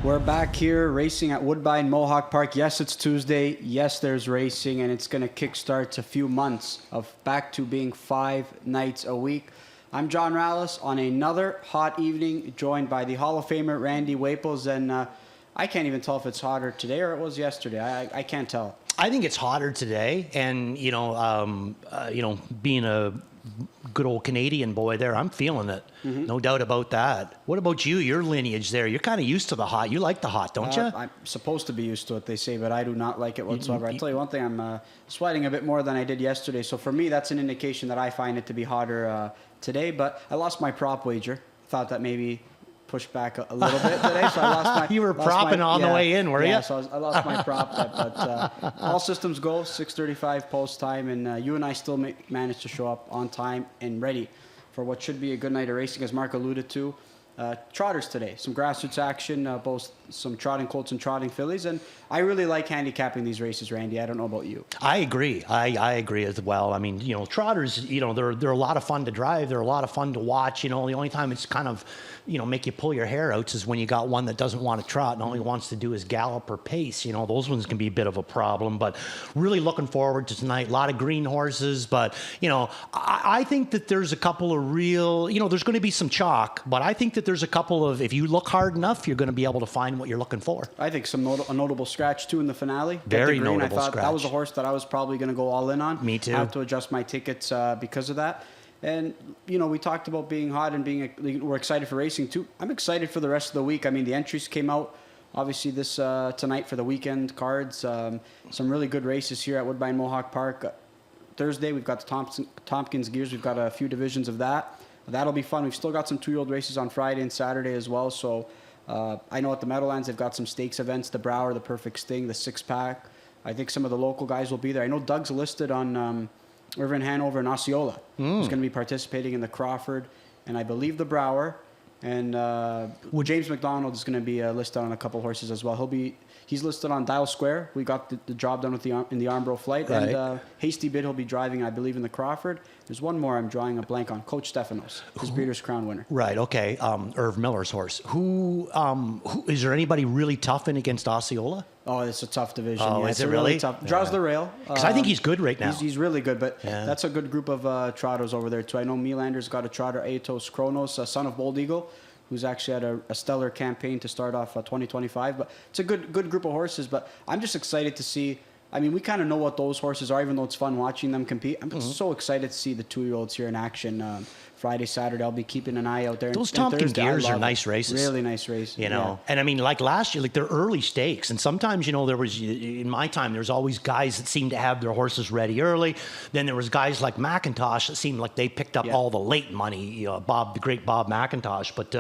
We're back here racing at Woodbine Mohawk Park. Yes, it's Tuesday. Yes, there's racing, and it's going to kickstart a few months of back to being 5 nights a week. I'm John Rallis on another hot evening, joined by the Hall of Famer Randy Waples, and I can't even tell if it's hotter today or it was yesterday. I can't tell. I think it's hotter today, and being a good old Canadian boy there, I'm feeling it. Mm-hmm. No doubt about that. What about you? Your lineage there, you're kind of used to the hot. You like the hot, don't you? I'm supposed to be used to it, they say, but I do not like it whatsoever. I tell you one thing, I'm sweating a bit more than I did yesterday. So for me, that's an indication that I find it to be hotter today. But I lost my prop wager. Thought that maybe pushed back a little bit today, so I lost my. You were propping on the way in, were you? Yeah, so I lost my prop bet, but all systems go. 6:35 post time, and you and I still managed to show up on time and ready for what should be a good night of racing, as Mark alluded to. Trotters today, some grassroots action, both some trotting colts and trotting fillies, and I really like handicapping these races, Randy. I don't know about you. I agree. I agree as well. I mean, trotters, they're a lot of fun to drive. They're a lot of fun to watch. The only time it's kind of, make you pull your hair out is when you got one that doesn't want to trot and all he wants to do is gallop or pace. Those ones can be a bit of a problem, but really looking forward to tonight. A lot of green horses, but, I think that there's a couple of real, there's going to be some chalk, but I think that there's a couple of, if you look hard enough, you're going to be able to find what you're looking for. I think a notable scratch, too, in the finale. Very Green, notable I thought scratch. That was a horse that I was probably going to go all in on. Me too. I have to adjust my tickets because of that. And, we talked about being hot and we're excited for racing, too. I'm excited for the rest of the week. I mean, the entries came out, obviously, this tonight for the weekend cards. Some really good races here at Woodbine Mohawk Park. Thursday, we've got the Tompkins Gears. We've got a few divisions of that. That'll be fun. We've still got some 2-year-old races on Friday and Saturday as well. So I know at the Meadowlands they've got some stakes events, the Brower, the Perfect Sting, the 6-pack. I think some of the local guys will be there. I know Doug's listed on Irvin Hanover and Osceola. He's going to be participating in the Crawford and I believe the Brower. And James McDonald is going to be listed on a couple horses as well. He's listed on Dial Square. We got the job done in the Armbro flight. Right. And Hasty Bid, he'll be driving, I believe, in the Crawford. There's one more I'm drawing a blank on. Coach Stephanos, his Breeders' Crown winner. Right, okay. Irv Miller's horse. Who is there anybody really tough in against Osceola? Oh, it's a tough division. Oh, yeah, is it really? Tough. Draws the rail. Because I think he's good right now. He's really good, but that's a good group of trotters over there, too. I know Melander's got a trotter, Aetos Kronos, son of Bold Eagle, who's actually had a stellar campaign to start off 2025. But it's a good group of horses. But I'm just excited to see. I mean, we kind of know what those horses are, even though it's fun watching them compete. I'm so excited to see the 2-year-olds here in action Friday, Saturday. I'll be keeping an eye out there. Those Tompkins Gears are nice races. Really nice races. And I mean, like last year, they're early stakes. And sometimes, there was, in my time, there's always guys that seemed to have their horses ready early. Then there was guys like McIntosh that seemed like they picked up all the late money, the great Bob McIntosh. But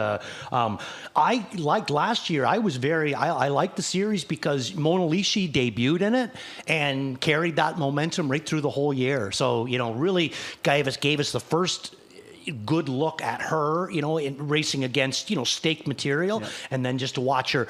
I liked last year. I liked the series because Mona Lisa debuted in it and carried that momentum right through the whole year. So, really gave us the first good look at her, in racing against, stake material, and then just to watch her,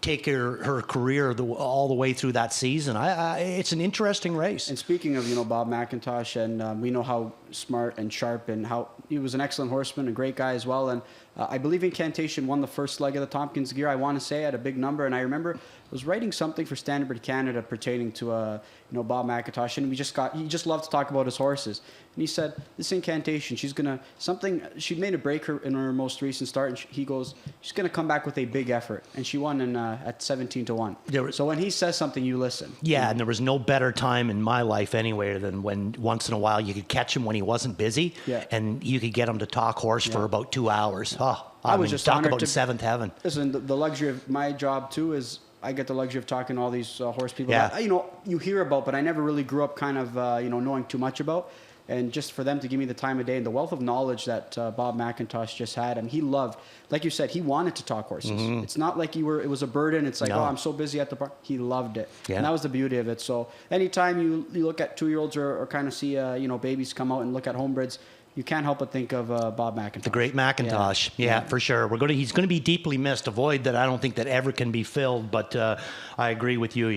take her career all the way through that season. It's an interesting race. And speaking of, Bob McIntosh, and we know how smart and sharp and how he was an excellent horseman, a great guy as well. And I believe Incantation won the first leg of the Tompkins Gear, I want to say, at a big number. And I remember I was writing something for Standard Canada pertaining to Bob McIntosh, and he just loved to talk about his horses. And he said, this Incantation, she made a break in her most recent start, and he goes, she's going to come back with a big effort. And she won at 17-1. So when he says something, you listen. Yeah, and there was no better time in my life anyway than when once in a while you could catch him when he wasn't busy, and you could get him to talk horse for about 2 hours. I was just talk about seventh heaven. Listen, the luxury of my job too is I get the luxury of talking to all these horse people that, you hear about, but I never really grew up kind of, knowing too much about. And just for them to give me the time of day and the wealth of knowledge that Bob McIntosh just had. And he loved, like you said, he wanted to talk horses. Mm-hmm. It's not like it was a burden. It's like, I'm so busy at the park. He loved it. Yeah. And that was the beauty of it. So anytime you look at 2-year-olds or kind of see, babies come out and look at homebreds, you can't help but think of Bob McIntosh. The great McIntosh. Yeah, for sure. He's going to be deeply missed. A void that I don't think that ever can be filled. But I agree with you.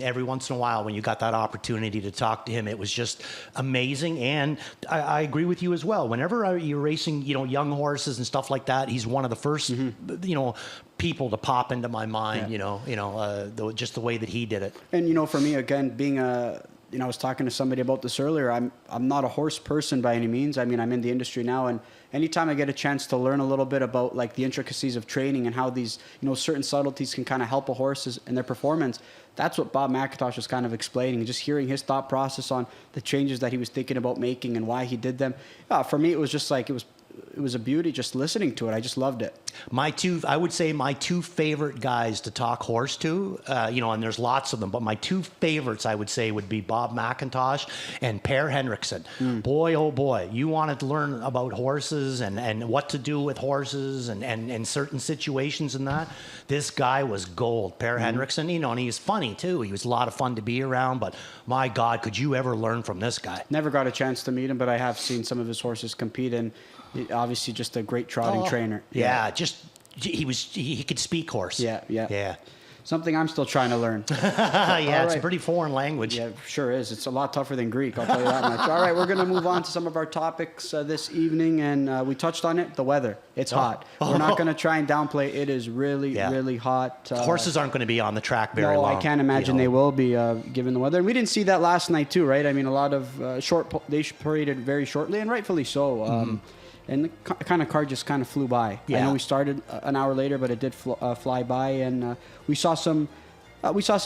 Every once in a while when you got that opportunity to talk to him, it was just amazing. And I agree with you as well. Whenever you're racing, young horses and stuff like that, he's one of the first, people to pop into my mind. Just the way that he did it. And for me, again, being I was talking to somebody about this earlier. I'm not a horse person by any means. I mean, I'm in the industry now, and anytime I get a chance to learn a little bit about like the intricacies of training and how these certain subtleties can kind of help a horse in their performance, that's what Bob McIntosh was kind of explaining. Just hearing his thought process on the changes that he was thinking about making and why he did them. For me, it was just like it was a beauty just listening to it. I just loved it. I would say my two favorite guys to talk horse to, and there's lots of them, but my two favorites I would say would be Bob McIntosh and Per Henriksen. Boy, oh boy, you wanted to learn about horses and what to do with horses and certain situations and that. This guy was gold, Per Henriksen, and he was funny too. He was a lot of fun to be around, but my God, could you ever learn from this guy? Never got a chance to meet him, but I have seen some of his horses compete, and obviously just a great trotting trainer. Yeah, he could speak horse. Yeah. Something I'm still trying to learn. Yeah, it's a pretty foreign language. Yeah, sure is. It's a lot tougher than Greek, I'll tell you that much. All right, we're going to move on to some of our topics this evening, and we touched on it, the weather. It's hot. We're not going to try and downplay. It is really, really hot. Horses aren't going to be on the track very long. No, I can't imagine they will be, given the weather. And we didn't see that last night, too, right? I mean, a lot of they paraded very shortly, and rightfully so. And the card just kind of flew by. Yeah. I know we started an hour later, but it did fly by, and we saw some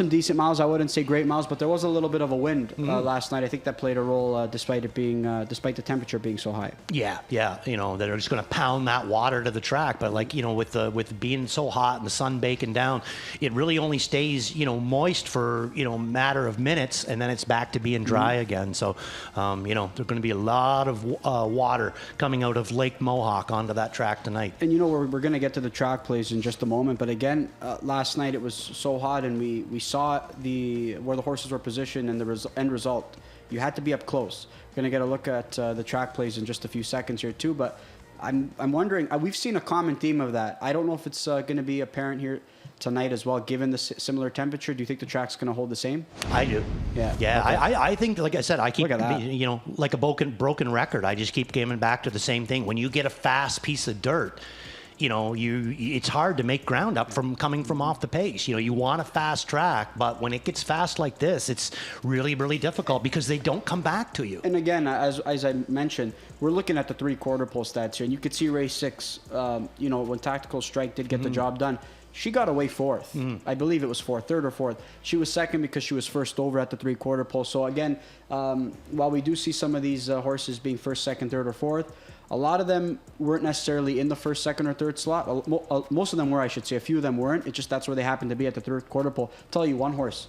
decent miles. I wouldn't say great miles, but there was a little bit of a wind last night. I think that played a role, despite the temperature being so high. Yeah. They're just going to pound that water to the track, but with being so hot and the sun baking down, it really only stays moist for a matter of minutes, and then it's back to being dry again. So there's going to be a lot of water coming out of Lake Mohawk onto that track tonight. And we're going to get to the track plays in just a moment, but again, last night it was so hot, and we saw where the horses were positioned and the end result. You had to be up close. We're going to get a look at the track plays in just a few seconds here too, but I'm wondering, we've seen a common theme of that. I don't know if it's going to be apparent here tonight as well, given the similar temperature. Do you think the track's going to hold the same? I do. Yeah. Okay. I think, like I said, I keep, like a broken record. I just keep coming back to the same thing. When you get a fast piece of dirt, it's hard to make ground up from coming from off the pace. You want a fast track, but when it gets fast like this, it's really, really difficult because they don't come back to you. And again, as I mentioned, we're looking at the 3/4 pole stats here, and you could see race 6, when Tactical Strike did get the job done. She got away fourth. I believe it was fourth, third or fourth. She was second because she was first over at the 3/4 pole. So again, while we do see some of these horses being first, second, third, or fourth, a lot of them weren't necessarily in the first, second, or third slot. Most of them were, I should say. A few of them weren't. It's just that's where they happened to be at the 3/4 pole. I'll tell you one horse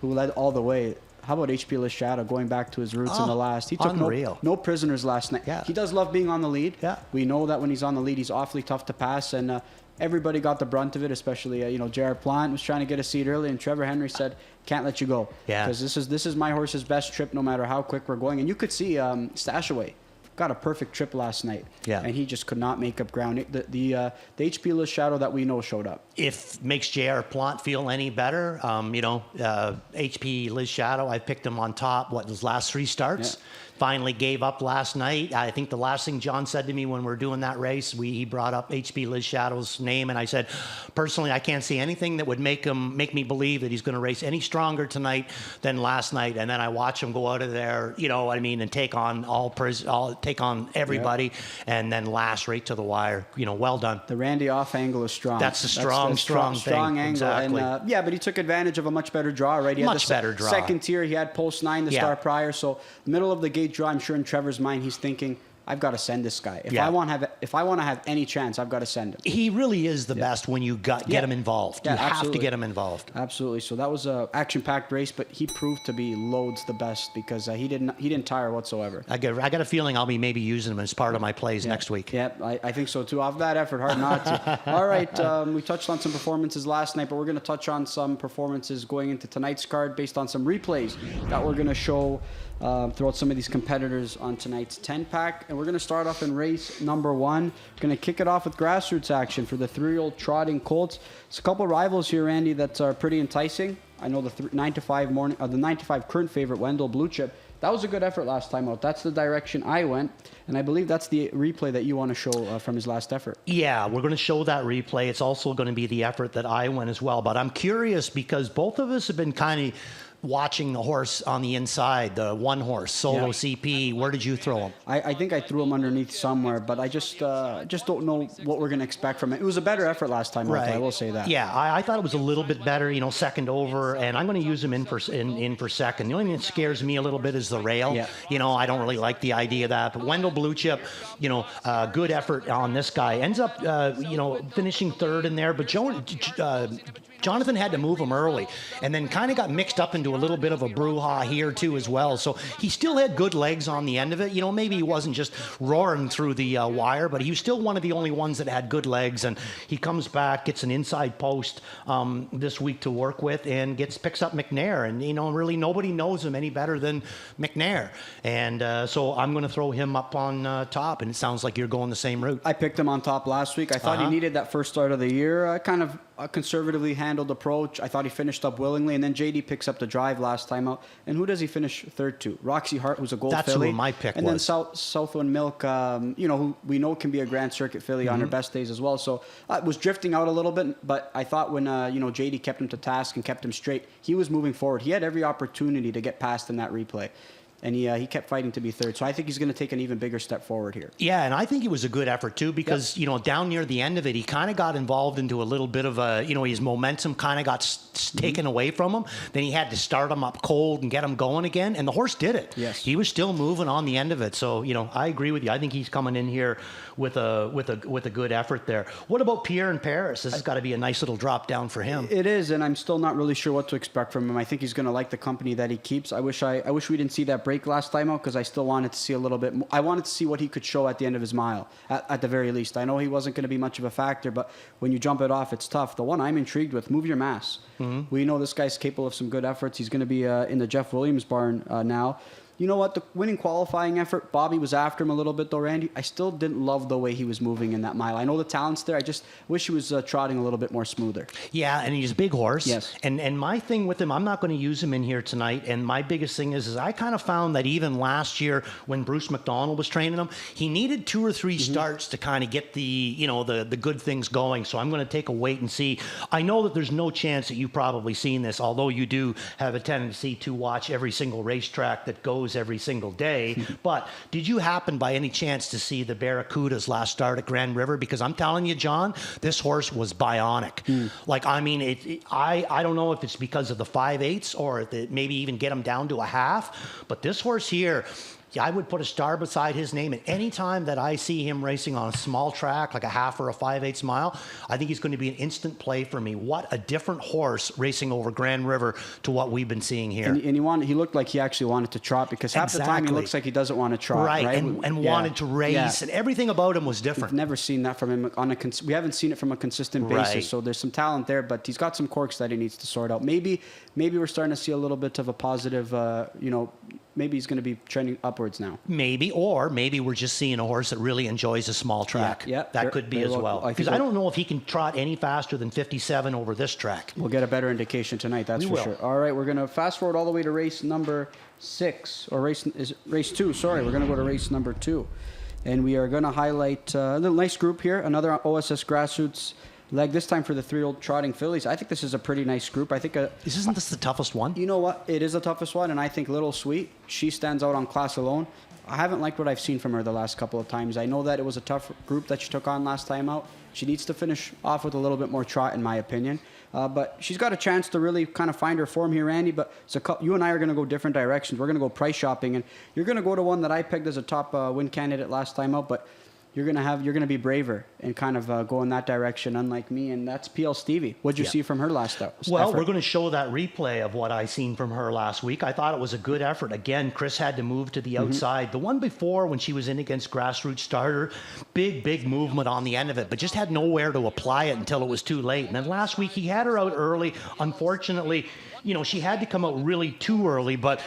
who led all the way. How about HP Les Shadow going back to his roots in the last? He took no prisoners last night. Yeah. He does love being on the lead. Yeah. We know that when he's on the lead, he's awfully tough to pass, and everybody got the brunt of it, especially Jared Plant was trying to get a seat early, and Trevor Henry said, "Can't let you go." Yeah. Because this is my horse's best trip, no matter how quick we're going. And you could see Stashaway got a perfect trip last night. Yeah. And he just could not make up ground. The HP Les Shadow that we know showed up. If makes J.R. Plant feel any better, HP Les Shadow, I picked him on top, his last 3 starts. Yeah. Finally gave up last night. I think the last thing John said to me when we were doing that race, he brought up HP Les Shadow's name, and I said, personally, I can't see anything that would make me believe that he's going to race any stronger tonight than last night. And then I watch him go out of there, and take on take on everybody, and then last right to the wire. Well done. The Randy off angle is strong. That's a strong strong angle. Exactly. And, but he took advantage of a much better draw, right? He had much better draw. Second tier, he had post 9 the start prior, so middle of the gate draw. I'm sure in Trevor's mind, he's thinking, I've got to send this guy. If I want to have any chance, I've got to send him. He really is the best when you get him involved. You have to get him involved. Absolutely. So that was a action-packed race, but he proved to be loads the best because he didn't tire whatsoever. I got a feeling I'll be maybe using him as part of my plays next week. Yeah, I think so too. Off that effort, hard not to. All right, we touched on some performances last night, but we're going to touch on some performances going into tonight's card based on some replays that we're going to show throughout some of these competitors on tonight's 10-pack. And we're going to start off in race number 1. We're going to kick it off with grassroots action for the 3-year-old trotting colts. There's a couple rivals here, Randy, that are pretty enticing. I know the 9 to 5 current favorite, Wendell Blue Chip. That was a good effort last time out. That's the direction I went, and I believe that's the replay that you want to show from his last effort. Yeah, we're going to show that replay. It's also going to be the effort that I went as well. But I'm curious because both of us have been kind of watching the horse on the inside, the one horse, Solo CP. Where did you throw him? I think I threw him underneath somewhere, but I just don't know what we're going to expect from it. It was a better effort last time, right? I will say that. Yeah, I thought it was a little bit better, second over, and I'm going to use him in for second. The only thing that scares me a little bit is the rail. Yeah. I don't really like the idea of that. But Wendell Blue Chip, good effort on this guy. Ends up, finishing third in there, but Jonathan had to move him early and then kind of got mixed up into a little bit of a brouhaha here too as well. So he still had good legs on the end of it. Maybe he wasn't just roaring through the wire, but he was still one of the only ones that had good legs. And he comes back, gets an inside post this week to work with and picks up McNair. And, really nobody knows him any better than McNair. And so I'm going to throw him up on top. And it sounds like you're going the same route. I picked him on top last week. I thought he needed that first start of the year. Kind of a conservatively handled approach. I thought he finished up willingly, and then JD picks up the drive last time out. And who does he finish third to? Roxy Hart, who's a gold That's filly. who my pick and was. then Southwind Milk, who we know can be a Grand Circuit filly on her best days as well. So it was drifting out a little bit, but I thought when JD kept him to task and kept him straight, he was moving forward. He had every opportunity to get past in that replay. And he kept fighting to be third. So I think he's going to take an even bigger step forward here. Yeah, and I think it was a good effort, too, because, down near the end of it, he kind of got involved into a little bit of his momentum kind of got taken away from him. Then he had to start him up cold and get him going again, and the horse did it. Yes. He was still moving on the end of it. So, I agree with you. I think he's coming in here with a good effort there. What about Pierre in Paris? This has got to be a nice little drop down for him. It is, and I'm still not really sure what to expect from him. I think he's going to like the company that he keeps. I wish we didn't see that break last time out because I still wanted to see a little bit more. I wanted to see what he could show at the end of his mile, at the very least. I know he wasn't going to be much of a factor, but when you jump it off, it's tough. The one I'm intrigued with, Move Your Mass. Mm-hmm. We know this guy's capable of some good efforts. He's going to be in the Jeff Williams barn now. You know what? The winning qualifying effort, Bobby was after him a little bit, though, Randy. I still didn't love the way he was moving in that mile. I know the talent's there. I just wish he was trotting a little bit more smoother. Yeah, and he's a big horse. Yes. And my thing with him, I'm not going to use him in here tonight. And my biggest thing is I kind of found that even last year when Bruce McDonald was training him, he needed 2 or 3 starts to kind of get the good things going. So I'm going to take a wait and see. I know that there's no chance that you've probably seen this, although you do have a tendency to watch every single racetrack that goes every single day. But did you happen by any chance to see the Barracuda's last start at Grand River? Because I'm telling you, John, this horse was bionic. Like, I mean, I don't know if it's because of the 5/8 or maybe even get him down to a half, but this horse here, I would put a star beside his name. And any time that I see him racing on a small track, like a half or a 5/8 mile, I think he's going to be an instant play for me. What a different horse racing over Grand River to what we've been seeing here. And he looked like he actually wanted to trot because half the time he looks like he doesn't want to trot. Right, and wanted to race, and everything about him was different. We've never seen that from him we haven't seen it from a consistent basis. Right. So there's some talent there, but he's got some quirks that he needs to sort out. Maybe we're starting to see a little bit of a positive, maybe he's going to be trending upwards now. Maybe we're just seeing a horse that really enjoys a small track. Yeah, that could be as well. Because I don't know if he can trot any faster than 57 over this track. We'll get a better indication tonight, that's for sure. All right, we're going to fast forward all the way to race number 6, or race 2, sorry. We're going to go to race number 2. And we are going to highlight a little nice group here, another OSS Grassroots leg, this time for the 3-year-old trotting fillies. I think this is a pretty nice group. I think isn't this the toughest one? You know what? It is the toughest one, and I think Little Sweet, she stands out on class alone. I haven't liked what I've seen from her the last couple of times. I know that it was a tough group that she took on last time out. She needs to finish off with a little bit more trot, in my opinion. But she's got a chance to really kind of find her form here, Randy. But you and I are going to go different directions. We're going to go price shopping, and you're going to go to one that I pegged as a top win candidate last time out, but you're going to be braver and kind of go in that direction, unlike me, and that's PL Stevie. What'd you see from her last effort? Well, we're going to show that replay of what I seen from her last week. I thought it was a good effort. Again, Chris had to move to the outside. The one before, when she was in against Grassroots Starter, big movement on the end of it, but just had nowhere to apply it until it was too late. And then last week, he had her out early. Unfortunately, she had to come out really too early, but,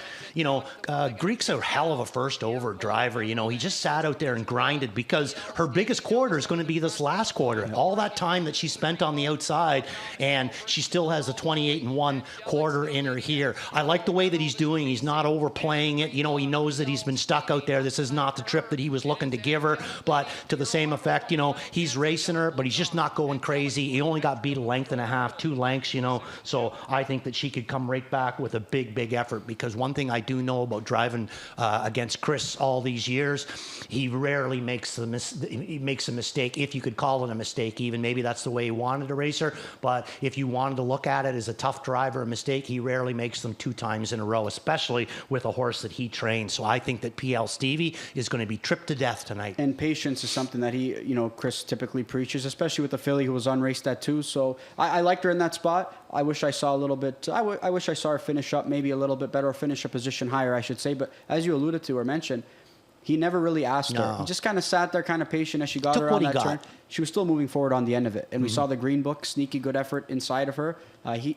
Greek's a hell of a first over driver. He just sat out there and grinded because her biggest quarter is going to be this last quarter. All that time that she spent on the outside, and she still has a 28-1 quarter in her here. I like the way that he's doing. He's not overplaying it. You know, he knows that he's been stuck out there. This is not the trip that he was looking to give her, but to the same effect, you know, he's racing her, but he's just not going crazy. He only got beat a length and a half, 2 lengths, you know, so I think that she could come right back with a big effort, because one thing I do know about driving against Chris all these years, he rarely makes a mistake, if you could call it a mistake even. Maybe that's the way he wanted to race her, but if you wanted to look at it as a tough driver, a mistake, he rarely makes them 2 times in a row, especially with a horse that he trains. So I think that PL Stevie is going to be tripped to death tonight. And patience is something that he, you know, Chris typically preaches, especially with the filly who was unraced at 2. So I liked her in that spot. I wish I saw a little bit, I wish I saw her finish up maybe a little bit better, or finish a position higher, I should say. But as you alluded to or mentioned, he never really asked her. He just kind of sat there kind of patient as she got her on that turn. She was still moving forward on the end of it. And we saw the green book, sneaky good effort inside of her.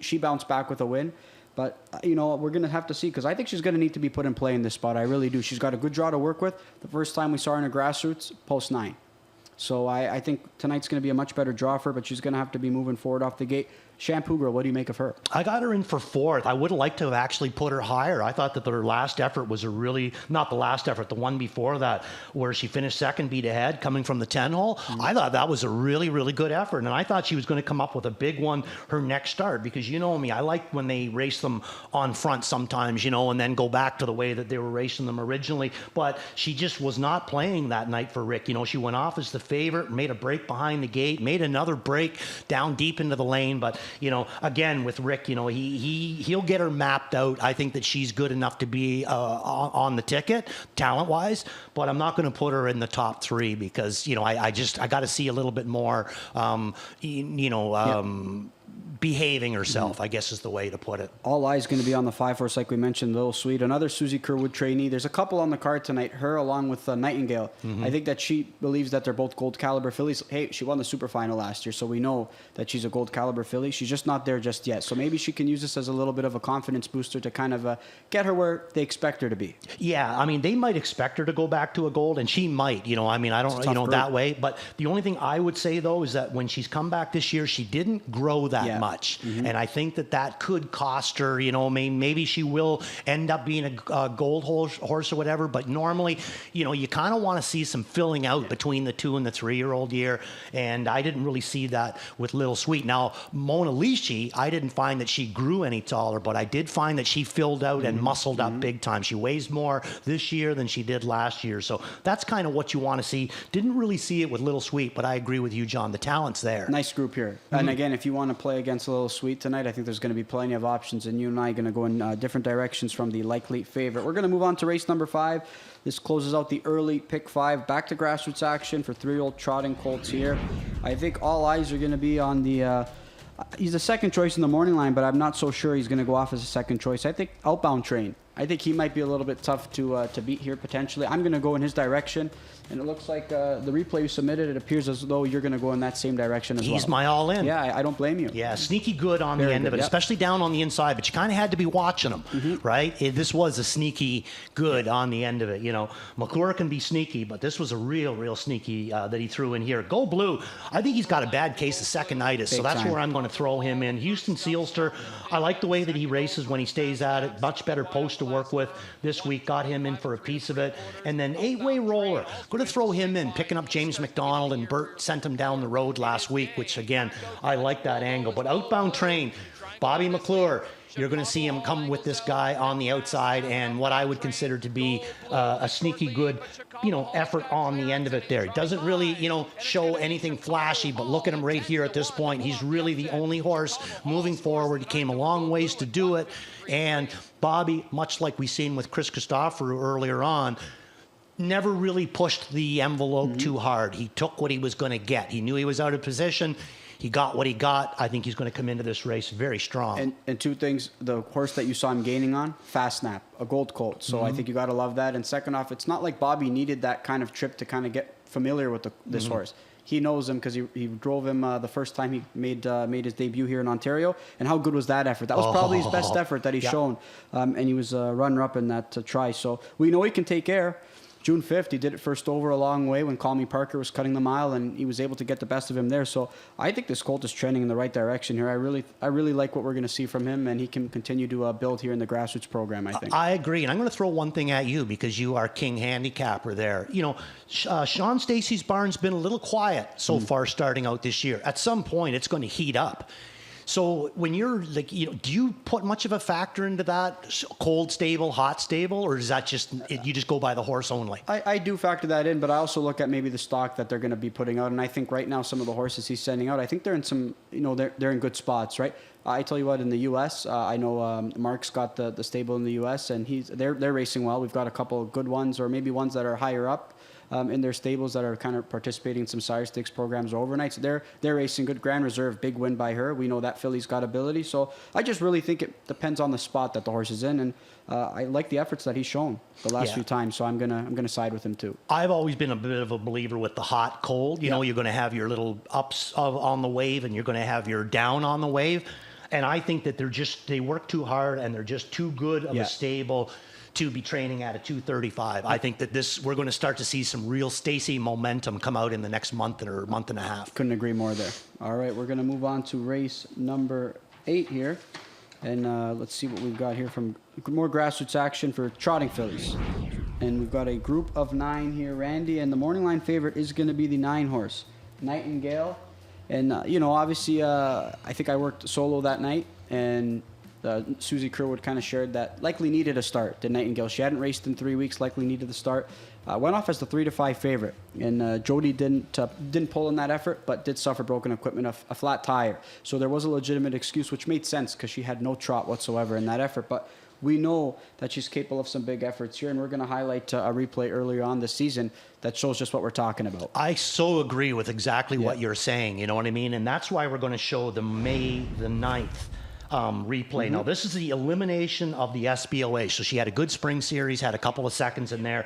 She bounced back with a win. But, you know, we're going to have to see, because I think she's going to need to be put in play in this spot. I really do. She's got a good draw to work with. The first time we saw her in a grassroots, post 9. So I think tonight's going to be a much better draw for her, but she's going to have to be moving forward off the gate. Shampoo Girl, what do you make of her? I got her in for 4th. I would have liked to have actually put her higher. I thought that their last effort was a really, not the last effort, the one before that, where she finished second, beat ahead, coming from the 10 hole. I thought that was a really good effort, and I thought she was going to come up with a big one her next start, because you know me, I like when they race them on front sometimes, you know, and then go back to the way that they were racing them originally. But she just was not playing that night for Rick. You know, she went off as the favorite, made a break behind the gate, made another break down deep into the lane, but you know, again with Rick, you know, he'll get her mapped out. I think that she's good enough to be on the ticket, talent-wise, but I'm not going to put her in the top 3, because you know, I got to see a little bit more, behaving herself, I guess is the way to put it. All eyes going to be on the 5 horse, like we mentioned, Little Sweet, another Susie Kerwood trainee. There's a couple on the card tonight, her along with Nightingale. I think that she believes that they're both gold caliber fillies. Hey, she won the super final last year, so we know that she's a gold caliber filly. She's just not there just yet. So maybe she can use this as a little bit of a confidence booster to kind of get her where they expect her to be. Yeah, I mean, they might expect her to go back to a gold, and she might, you know, I mean, I don't, you know, that way. But the only thing I would say, though, is that when she's come back this year, she didn't grow that much. And I think that could cost her, you know, maybe she will end up being a gold horse or whatever, but normally, you know, you kind of want to see some filling out between the 2 and the 3-year-old year, and I didn't really see that with Little Sweet. Now, Mona Lisi, I didn't find that she grew any taller, but I did find that she filled out and muscled up big time. She weighs more this year than she did last year, so that's kind of what you want to see. Didn't really see it with Little Sweet, but I agree with you, John. The talent's there. Nice group here. And again, if you want to play against a Little Sweet tonight, I think there's going to be plenty of options, and you and I are going to go in different directions from the likely favorite. We're going to move on to race number 5. This closes out the early pick 5. Back to grassroots action for 3-year-old trotting colts here. I think all eyes are going to be on the... he's the second choice in the morning line, but I'm not so sure he's going to go off as a second choice. I think Outbound Train. I think he might be a little bit tough to beat here potentially. I'm going to go in his direction, and it looks like the replay you submitted, it appears as though you're going to go in that same direction as well. He's my all-in. Yeah, I don't blame you. Yeah, sneaky good on the end of it, especially down on the inside, but you kind of had to be watching him, right? This was a sneaky good on the end of it. You know, McClure can be sneaky, but this was a real sneaky that he threw in here. Go Blue. I think he's got a bad case of second-itis, so that's where I'm going to throw him in. Houston Sealster, I like the way that he races when he stays at it. Much better post to work with this week. Got him in for a piece of it. And then 8-way roller. Going to throw him in, picking up James McDonald, and Bert sent him down the road last week, which again, I like that angle. But Outbound Train, Bobby McClure, you're going to see him come with this guy on the outside, and what I would consider to be a sneaky good, you know, effort on the end of it there. He doesn't really, you know, show anything flashy, but look at him right here at this point. He's really the only horse moving forward. He came a long ways to do it, and Bobby, much like we seen with Chris Christoforou earlier on, never really pushed the envelope too hard. He took what he was going to get. He knew he was out of position. He got what he got. I think he's going to come into this race very strong. And 2 things, the horse that you saw him gaining on, Fast Snap, a gold colt. So I think you got to love that. And second off, it's not like Bobby needed that kind of trip to kind of get familiar with this horse. He knows him because he drove him the first time he made his debut here in Ontario. And how good was that effort? That was probably his best effort that he's shown. And he was runner-up in that try. So we know he can take air. June 5th, he did it first over a long way when Call Me Parker was cutting the mile, and he was able to get the best of him there. So I think this colt is trending in the right direction here. I really like what we're going to see from him, and he can continue to build here in the grassroots program, I think. I agree, and I'm going to throw one thing at you because you are king handicapper there. You know, Sean Stacey's barn's been a little quiet so far starting out this year. At some point, it's going to heat up. So when you're like, you know, do you put much of a factor into that cold stable, hot stable, or is that just you just go by the horse only? I do factor that in, but I also look at maybe the stock that they're going to be putting out, and I think right now some of the horses he's sending out, I think they're in some, you know, they're in good spots, right? I tell you what, in the U.S., I know Mark's got the stable in the U.S., and they're racing well. We've got a couple of good ones, or maybe ones that are higher up in their stables that are kind of participating in some Sire Stakes programs or overnights. They're racing good. Grand Reserve, big win by her. We know that filly's got ability. So I just really think it depends on the spot that the horse is in, and I like the efforts that he's shown the last few times. So I'm gonna side with him too. I've always been a bit of a believer with the hot cold. You know, you're going to have your little ups on the wave, and you're going to have your down on the wave. And I think that they work too hard, and they're just too good of a stable to be training at a 235. I think that we're going to start to see some real Stacey momentum come out in the next month or month and a half. Couldn't agree more there. All right, we're going to move on to race number 8 here. And let's see what we've got here from more grassroots action for trotting fillies. And we've got a group of 9 here, Randy. And the morning line favorite is going to be the 9 horse, Nightingale. And, you know, obviously, I think I worked solo that night. And Susie Curwood kind of shared that likely needed a start. The Nightingale, she hadn't raced in 3 weeks, likely needed the start. Went off as the 3-5 favorite, and Jody didn't pull in that effort, but did suffer broken equipment, a flat tire. So there was a legitimate excuse, which made sense because she had no trot whatsoever in that effort. But we know that she's capable of some big efforts here, and we're going to highlight a replay earlier on this season that shows just what we're talking about. I so agree with exactly what you're saying. You know what I mean? And that's why we're going to show the May the 9th. Replay. Now, this is the elimination of the SBOA. So she had a good spring series, had a couple of seconds in there.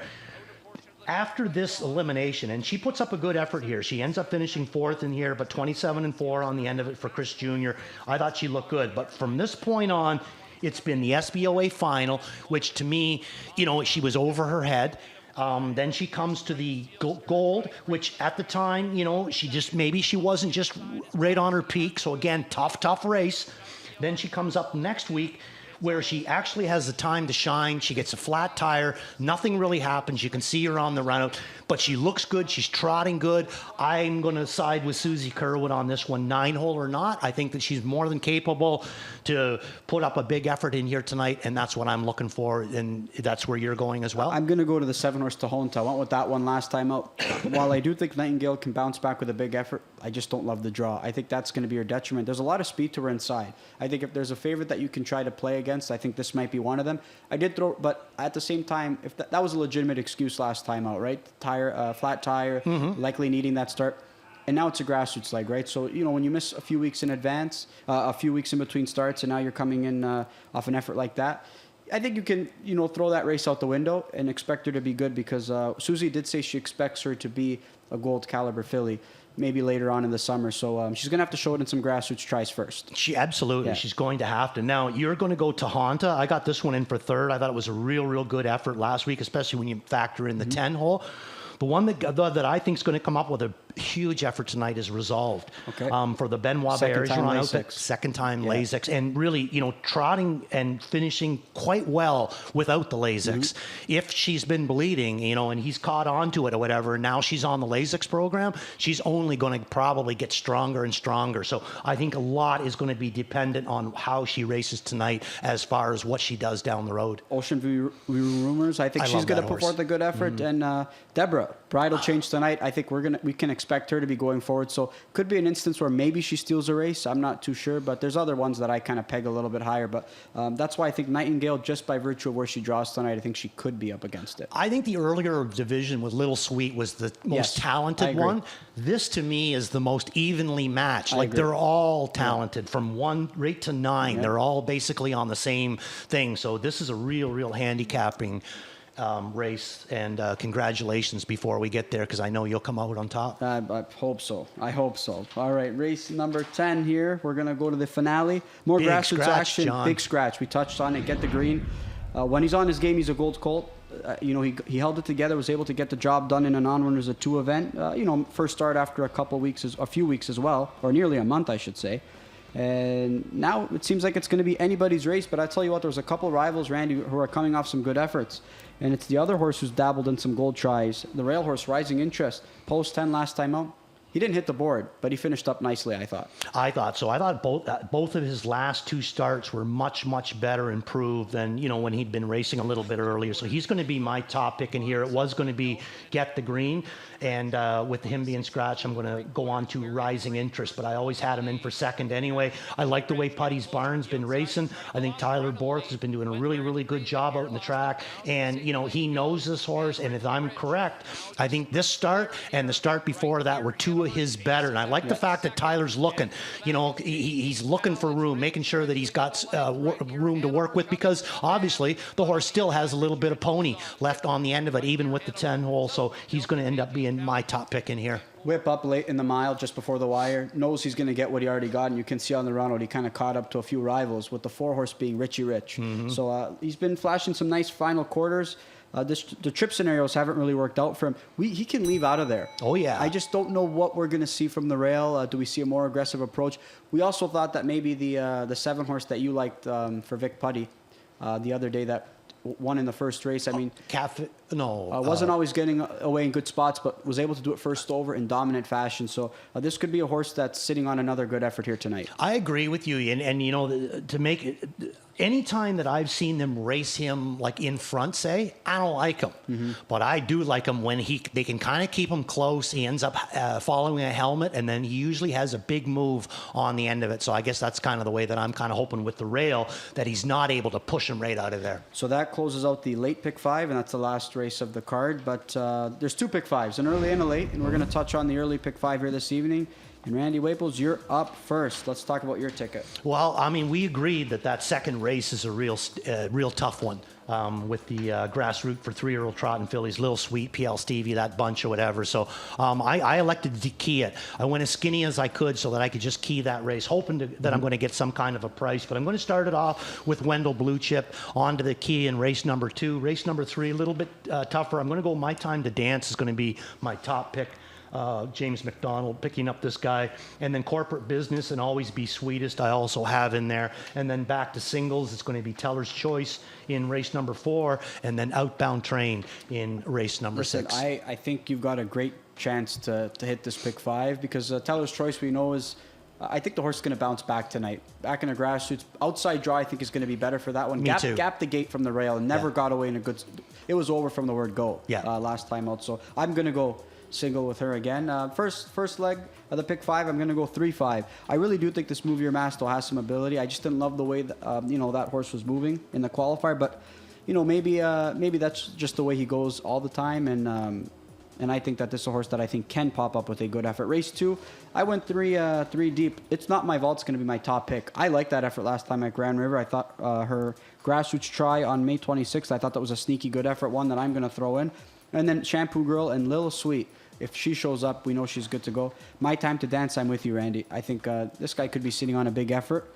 After this elimination, and she puts up a good effort here. She ends up finishing 4th in here, but 27-4 on the end of it for Chris Jr. I thought she looked good. But from this point on, it's been the SBOA final, which to me, you know, she was over her head. Then she comes to the gold, which at the time, you know, maybe she wasn't just right on her peak. So again, tough race. Then she comes up next week where she actually has the time to shine. She gets a flat tire. Nothing really happens. You can see her on the run out, but she looks good. She's trotting good. I'm going to side with Susie Curwood on this one, 9-hole or not. I think that she's more than capable to put up a big effort in here tonight, and that's what I'm looking for, and that's where you're going as well. I'm going to go to the 7-horse Tohonta. I went with that one last time out. While I do think Nightingale can bounce back with a big effort, I just don't love the draw. I think that's going to be her detriment. There's a lot of speed to her inside. I think if there's a favorite that you can try to play against, I think this might be one of them. I did throw, but at the same time, if that was a legitimate excuse last time out, right? Flat tire, likely needing that start. And now it's a grassroots leg, right? So, you know, when you miss a few weeks in advance, a few weeks in between starts, and now you're coming in off an effort like that, I think you can, you know, throw that race out the window and expect her to be good because Susie did say she expects her to be a gold caliber filly maybe later on in the summer. So she's going to have to show it in some grassroots tries first. She's going to have to. Now, you're going to go to Honta. I got this one in for 3rd. I thought it was a real good effort last week, especially when you factor in the 10-hole. The one that I think is going to come up with a huge effort tonight is Resolved. Okay. For the Benoit Bears run out, second time Lasix, and really, you know, trotting and finishing quite well without the Lasix. If she's been bleeding, you know, and he's caught onto it or whatever, and now she's on the Lasix program, she's only going to probably get stronger and stronger. So I think a lot is going to be dependent on how she races tonight as far as what she does down the road. Ocean View Rumors, I think she's going to put forth a good effort, and Deborah, bridal change tonight. I think we can expect her to be going forward. So could be an instance where maybe she steals a race. I'm not too sure, but there's other ones that I kind of peg a little bit higher. But that's why I think Nightingale, just by virtue of where she draws tonight, I think she could be up against it. I think the earlier division with Little Sweet was the most talented one. This to me is the most evenly matched. Like they're all talented from 1 right to 9. They're all basically on the same thing. So this is a real handicapping race, and congratulations before we get there, because I know you'll come out on top. I hope so. All right, race number 10 here. We're going to go to the finale. More grassroots action. John. Big scratch. We touched on it. Get the green. When he's on his game, he's a gold colt. he held it together, was able to get the job done in a non-winners of 2 event. First start after a few weeks as well, or nearly a month, I should say. And now it seems like it's going to be anybody's race. But I tell you what, there's a couple rivals, Randy, who are coming off some good efforts. And it's the other horse who's dabbled in some gold tries. The rail horse, Rising Interest, post 10 last time out. He didn't hit the board, but he finished up nicely, I thought. I thought so. I thought both of his last 2 starts were much, much better improved than, when he'd been racing a little bit earlier. So he's going to be my top pick in here. It was going to be Get the Green. And with him being scratched, I'm going to go on to Rising Interest. But I always had him in for second anyway. I like the way Putty's Barn's been racing. I think Tyler Borth has been doing a really, really good job out in the track. And, he knows this horse. And if I'm correct, I think this start and the start before that were 2 of his better. And I like the fact that Tyler's looking. He's looking for room, making sure that he's got room to work with, because obviously the horse still has a little bit of pony left on the end of it, even with the 10 hole. So he's going to end up being my top pick in here. Whip up late in the mile, just before the wire. Knows he's going to get what he already got, and you can see on the run out he kind of caught up to a few rivals, with the 4-horse being Richie Rich. Mm-hmm. So he's been flashing some nice final quarters. The trip scenarios haven't really worked out for him. He can leave out of there. Oh, yeah. I just don't know what we're going to see from the rail. Do we see a more aggressive approach? We also thought that maybe the 7-horse that you liked for Vic Putty the other day that won in the first race. I mean, wasn't always getting away in good spots, but was able to do it first over in dominant fashion. So this could be a horse that's sitting on another good effort here tonight. I agree with you, and to make it. Anytime that I've seen them race him like in front, say, I don't like him. Mm-hmm. But I do like him when they can kind of keep him close. He ends up following a helmet, and then he usually has a big move on the end of it. So I guess that's kind of the way that I'm kind of hoping with the rail, that he's not able to push him right out of there. So that closes out the late pick 5, and that's the last race of the card. But there's 2 pick 5s, an early and a late, and we're going to touch on the early pick 5 here this evening. And Randy Waples, you're up first. Let's talk about your ticket. Well, I mean, we agreed that second race is a real tough one, with the grassroots for 3-year-old trotting fillies, Little Sweet, PL Stevie, that bunch or whatever. So I elected to key it. I went as skinny as I could so that I could just key that race, hoping that I'm going to get some kind of a price. But I'm going to start it off with Wendell Blue Chip onto the key in race number 2. Race number 3, a little bit tougher. I'm going to go My Time to Dance is going to be my top pick. James McDonald picking up this guy, and then Corporate Business and Always Be Sweetest I also have in there, and then back to singles it's going to be Teller's Choice in race number 4, and then Outbound Train in race number 6. I think you've got a great chance to hit this pick 5, because Teller's Choice, we know, is I think the horse is going to bounce back tonight. Back in the grassroots, outside draw I think is going to be better for that one. Me too. Gap the gate from the rail and never got away in a good. It was over from the word go. Last time out, so I'm going to go single with her again. First leg of the pick 5, I'm going to go 3-5. I really do think this Move Your Masto has some ability. I just didn't love the way that, that horse was moving in the qualifier, but maybe that's just the way he goes all the time, and I think that this is a horse that I think can pop up with a good effort. Race 2, I went 3 deep. It's not my vault. It's going to be my top pick. I liked that effort last time at Grand River. I thought her grassroots try on May 26th, I thought that was a sneaky good effort, one that I'm going to throw in. And then Shampoo Girl and Little Sweet. If she shows up, we know she's good to go. My Time to Dance, I'm with you, Randy. I think this guy could be sitting on a big effort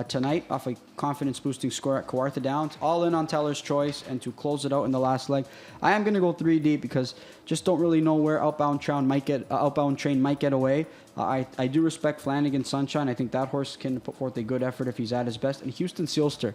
tonight off a confidence-boosting score at Kawartha Downs. All in on Teller's Choice, and to close it out in the last leg, I am going to go 3 deep because just don't really know where Outbound Train might get away. I do respect Flanagan Sunshine. I think that horse can put forth a good effort if he's at his best. And Houston Sealster,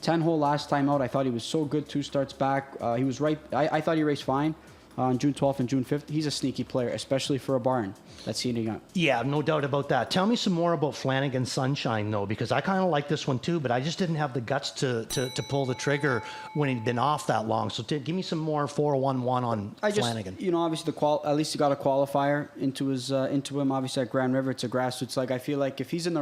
10-hole last time out. I thought he was so good 2 starts back. He was right. I thought he raced fine on June 12th and June 5th. He's a sneaky player, especially for a barn that's heating up. Yeah, no doubt about that. Tell me some more about Flanagan Sunshine, though, because I kind of like this one, too, but I just didn't have the guts to pull the trigger when he'd been off that long. So give me some more 4-1-1 on Flanagan. Obviously, at least he got a qualifier into him. Obviously, at Grand River, it's a grassroots leg. I feel like if he's in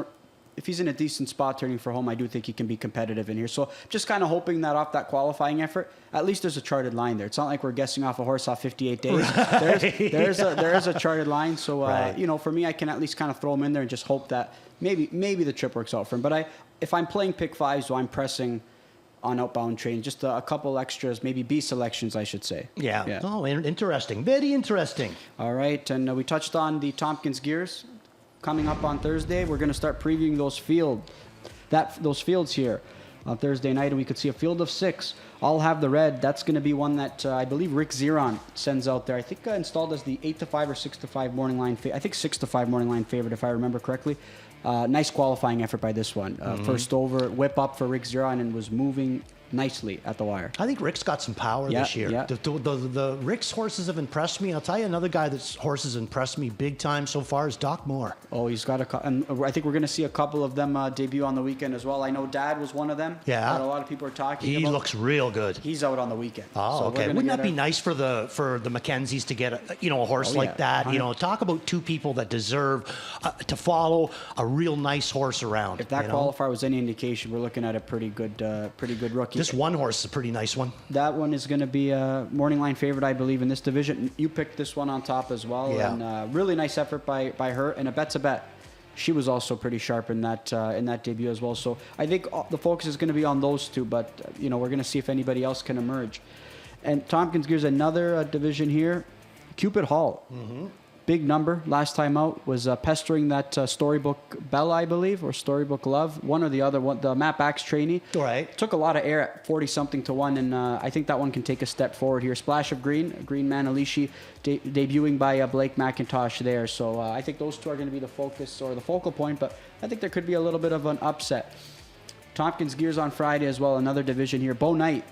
a decent spot turning for home, I do think he can be competitive in here. So just kind of hoping that off that qualifying effort, at least there's a charted line there. It's not like we're guessing off a horse off 58 days. Right. There is a charted line. So, right. For me, I can at least kind of throw him in there and just hope that maybe the trip works out for him. But if I'm playing pick 5, so I'm pressing on Outbound Train, just a couple extras, maybe B selections, I should say. Yeah. Oh, interesting. Very interesting. All right. And we touched on the Tompkins Gears. Coming up on Thursday, we're going to start previewing those fields here. on Thursday night, and we could see a field of 6. I'll have the red. That's going to be one that I believe Rick Zeron sends out there. I think installed as the 8-5 or 6-5 morning line. I think 6-5 morning line favorite, if I remember correctly. Nice qualifying effort by this one. First over, whip up for Rick Zeron, and was moving nicely at the wire. I think Rick's got some power this year. Yeah. The Rick's horses have impressed me. I'll tell you another guy that's horses impressed me big time so far is Doc Moore. Oh, he's got and I think we're going to see a couple of them debut on the weekend as well. I know Dad was one of them. Yeah. That a lot of people are talking about. He looks real good. He's out on the weekend. Oh, so okay. Wouldn't that be nice for the Mackenzies to get a horse like that? 100. Talk about two people that deserve to follow a real nice horse around. If that qualifier was any indication, we're looking at a pretty good rookie. This one horse is a pretty nice one. That one is going to be a morning line favorite, I believe, in this division. You picked this one on top as well. Yeah. And really nice effort by her. And a bet's a bet. She was also pretty sharp in that debut as well. So I think the focus is going to be on those two. But, we're going to see if anybody else can emerge. And Tompkins Gear's another division here. Cupid Hall. Mm-hmm. Big number last time out, was pestering that Storybook Bella, I believe, or Storybook Love, one or the other one. The Matt Bax trainee. Right. Took a lot of air at 40-something to 1, and I think that one can take a step forward here. Splash of Green, Green Manalishi, debuting by Blake McIntosh there. So I think those two are going to be the focus or the focal point, but I think there could be a little bit of an upset. Tompkins Gears on Friday as well, another division here. Bo Knight.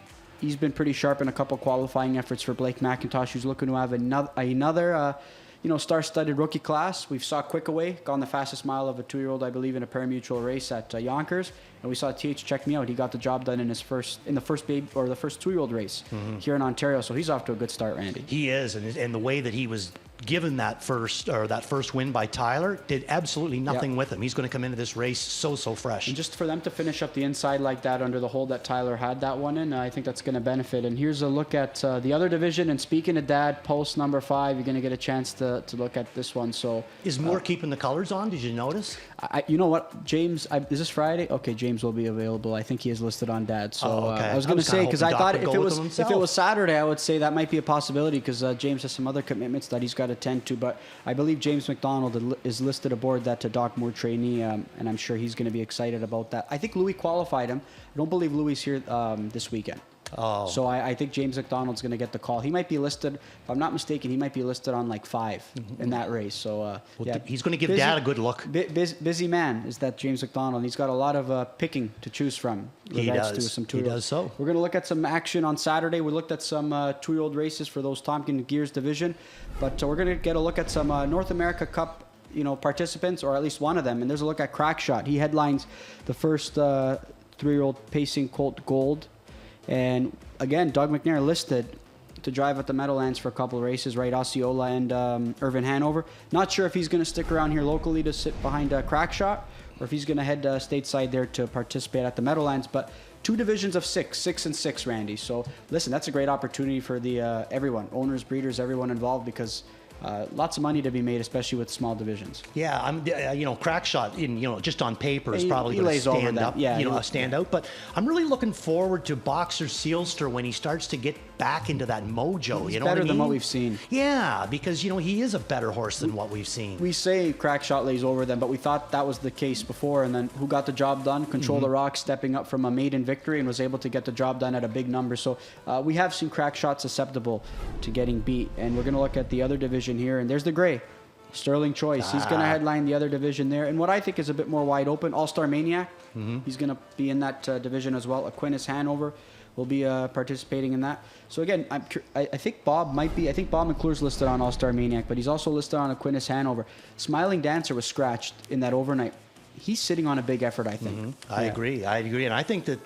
He's been pretty sharp in a couple qualifying efforts for Blake McIntosh, who's looking to have another star-studded rookie class. We saw Quickaway gone the fastest mile of a 2-year-old, I believe, in a pari-mutuel race at Yonkers, and we saw TH check me out. He got the job done in the first 2-year-old race here in Ontario. So he's off to a good start, Randy. He is, and the way that he was given that first win by Tyler did absolutely nothing with him. He's going to come into this race so fresh. And just for them to finish up the inside like that under the hold that Tyler had that one in, I think that's going to benefit. And here's a look at the other division. And speaking of Dad, post number 5, you're going to get a chance to look at this one. So is Moore keeping the colors on? Did you notice? You know what, James? Is this Friday? Okay, James will be available. I think he is listed on Dad. So okay. I was going to say, because I thought if it was Saturday, I would say that might be a possibility, because James has some other commitments that he's got to tend to. But I believe James McDonald is listed aboard that Doc Moore trainee, and I'm sure he's going to be excited about that. I think Louis qualified him. I don't believe Louis is here this weekend. Oh. So I think James McDonald's going to get the call. He might be listed, if I'm not mistaken, he might be listed on like 5 in that race. So he's going to give Dad a good look. Busy man is that James McDonald. He's got a lot of picking to choose from. He does so. We're going to look at some action on Saturday. We looked at some 2-year-old races for those Tompkins Gears division, but we're going to get a look at some North America Cup participants, or at least one of them. And there's a look at Crackshot. He headlines the first 3-year-old Pacing Colt Gold. And again, Doug McNair listed to drive at the Meadowlands for a couple of races, right? Osceola and Irvin Hanover. Not sure if he's going to stick around here locally to sit behind Crackshot, or if he's going to head stateside there to participate at the Meadowlands. But 2 divisions of 6 and 6, Randy. So listen, that's a great opportunity for the everyone, owners, breeders, everyone involved, because lots of money to be made, especially with small divisions. Yeah, Crackshot, just on paper is probably going to stand up, stand out. But I'm really looking forward to Boxer Sealster when he starts to get back into that mojo. He's you know better what I mean? than what we've seen. Yeah, because he is a better horse than what we've seen. We say Crackshot lays over them, but we thought that was the case before. And then who got the job done? Control the Rock, stepping up from a maiden victory, and was able to get the job done at a big number. So we have seen Crackshot susceptible to getting beat. And we're going to look at the other division here, and there's the gray, Sterling Choice. He's going to headline the other division there, and what I think is a bit more wide open, All-Star Maniac. He's going to be in that division as well. Aquinas Hanover will be participating in that. So again, I think Bob McClure's listed on All-Star Maniac, but he's also listed on Aquinas Hanover. Smiling Dancer was scratched in that overnight. He's sitting on a big effort, I think. I agree, and I think that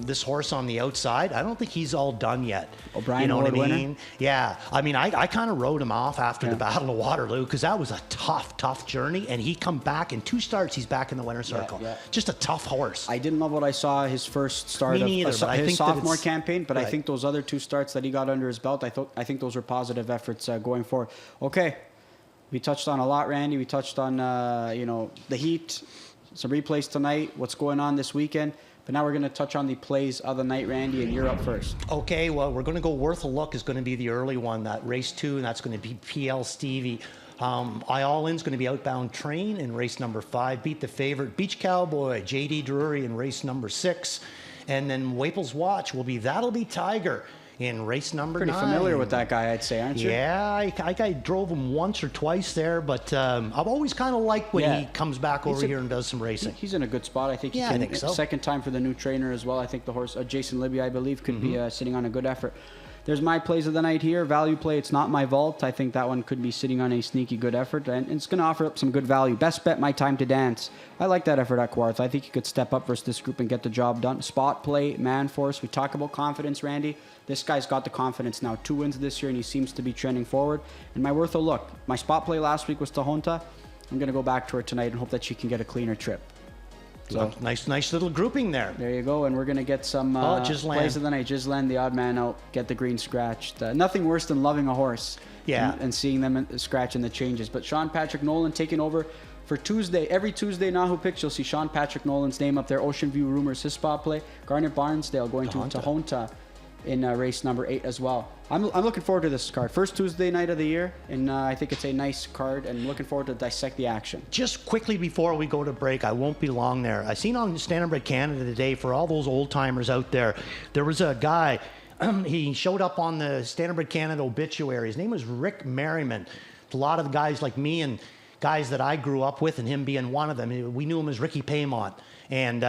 this horse on the outside, I don't think he's all done yet. O'Brien, you know what I mean? Winner? Yeah, I mean, I kind of wrote him off after the Battle of Waterloo, because that was a tough journey, and he come back in 2 starts. He's back in the winner's circle. Yeah. Just a tough horse. I didn't love what I saw his first start Me neither, of but I his think sophomore that campaign, but right. I think those other 2 starts that he got under his belt, I think those were positive efforts going forward. Okay, we touched on a lot, Randy. We touched on the heat. Some replays tonight, what's going on this weekend. But now we're going to touch on the plays of the night, Randy, and you're up first. Okay, well, we're going to go Worth a Look is going to be the early one, that race 2, and that's going to be PL Stevie. I All In's going to be Outbound Train in race number 5. Beat the favorite Beach Cowboy, J.D. Drury in race number 6. And then Waples Watch will be That'll Be Tiger in race number 9. Pretty familiar with that guy, I'd say, aren't you? Yeah, I drove him once or twice there, but I've always kind of liked when he comes back over here and does some racing. He's in a good spot. I think he Yeah, can. I think so. Second time for the new trainer as well. I think the horse, Jason Libby, I believe, could be sitting on a good effort. There's my plays of the night here. Value play, it's not my vault. I think that one could be sitting on a sneaky good effort, and it's going to offer up some good value. Best bet, My Time to Dance. I like that effort at Kawarth. I think he could step up versus this group and get the job done. Spot play, Man Force. We talk about confidence, Randy. This guy's got the confidence now. 2 wins this year, and he seems to be trending forward. And my worth a look. My spot play last week was Tahonta. I'm going to go back to her tonight and hope that she can get a cleaner trip. So nice little grouping there. There you go, and we're going to get some plays of the night. Ghislaine, the odd man out, get the green scratched. Nothing worse than loving a horse and seeing them scratch in the changes. But Sean Patrick Nolan taking over for Tuesday. Every Tuesday, Nahu Picks, you'll see Sean Patrick Nolan's name up there. Ocean View Rumors, his spot play. Garnet Barnsdale going to Tahonta in race number 8 as well. I'm looking forward to this card. First Tuesday night of the year, and I think it's a nice card, and looking forward to dissect the action. Just quickly before we go to break, I won't be long there. I seen on Standardbred Canada today, for all those old timers out there, there was a guy, he showed up on the Standardbred Canada obituary. His name was Rick Merriman. A lot of the guys like me and guys that I grew up with, and him being one of them, we knew him as Ricky Paymont. And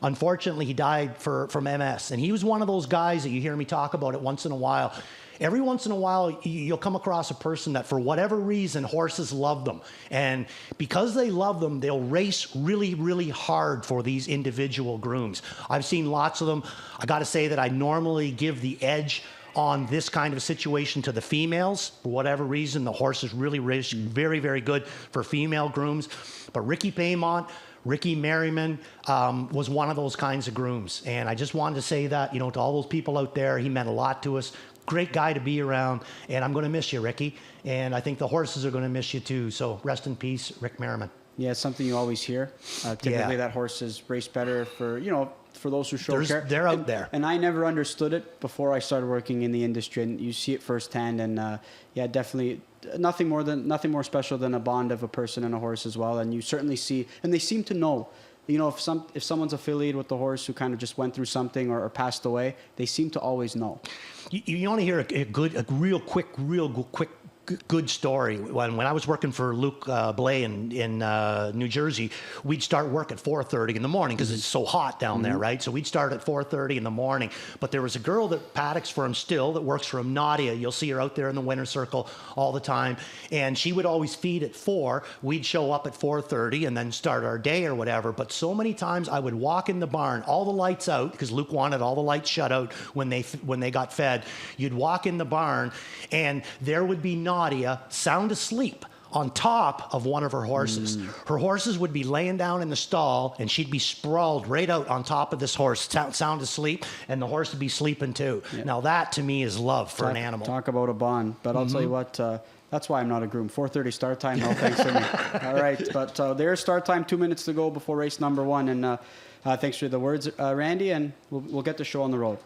unfortunately, he died from MS. And he was one of those guys that you hear me talk about it once in a while. Every once in a while, you'll come across a person that, for whatever reason, horses love them. And because they love them, they'll race really, really hard for these individual grooms. I've seen lots of them. I got to say that I normally give the edge on this kind of situation to the females. For whatever reason, the horses really race very, very good for female grooms. But Ricky Paymont, Ricky Merriman was one of those kinds of grooms. And I just wanted to say that, to all those people out there, he meant a lot to us. Great guy to be around. And I'm going to miss you, Ricky. And I think the horses are going to miss you too. So rest in peace, Rick Merriman. Yeah, it's something you always hear. Typically that horses race better for those who show care. They're out there. And I never understood it before I started working in the industry, and you see it firsthand. And definitely nothing more special than a bond of a person and a horse as well. And you certainly see, and they seem to know, if someone's affiliated with the horse who kind of just went through something or passed away, they seem to always know. You want to hear a real quick good story. When I was working for Luke Blay in New Jersey, we'd start work at 4:30 in the morning because it's so hot down there, right? So we'd start at 4:30 in the morning. But there was a girl that paddocks for him still, that works for him, Nadia. You'll see her out there in the winter circle all the time. And she would always feed at 4. We'd show up at 4:30 and then start our day or whatever. But so many times I would walk in the barn, all the lights out, because Luke wanted all the lights shut out when they got fed. You'd walk in the barn and there would be Nadia sound asleep on top of one of her horses. Her horses would be laying down in the stall, and she'd be sprawled right out on top of this horse, sound asleep, and the horse would be sleeping too. Yeah. Now that, to me, is love for an animal. Talk about a bond. But I'll tell you what, that's why I'm not a groom. 4:30 start time, no thanks to me. All right, but there's start time, 2 minutes to go before race number 1. And thanks for the words, Randy, and we'll get the show on the road.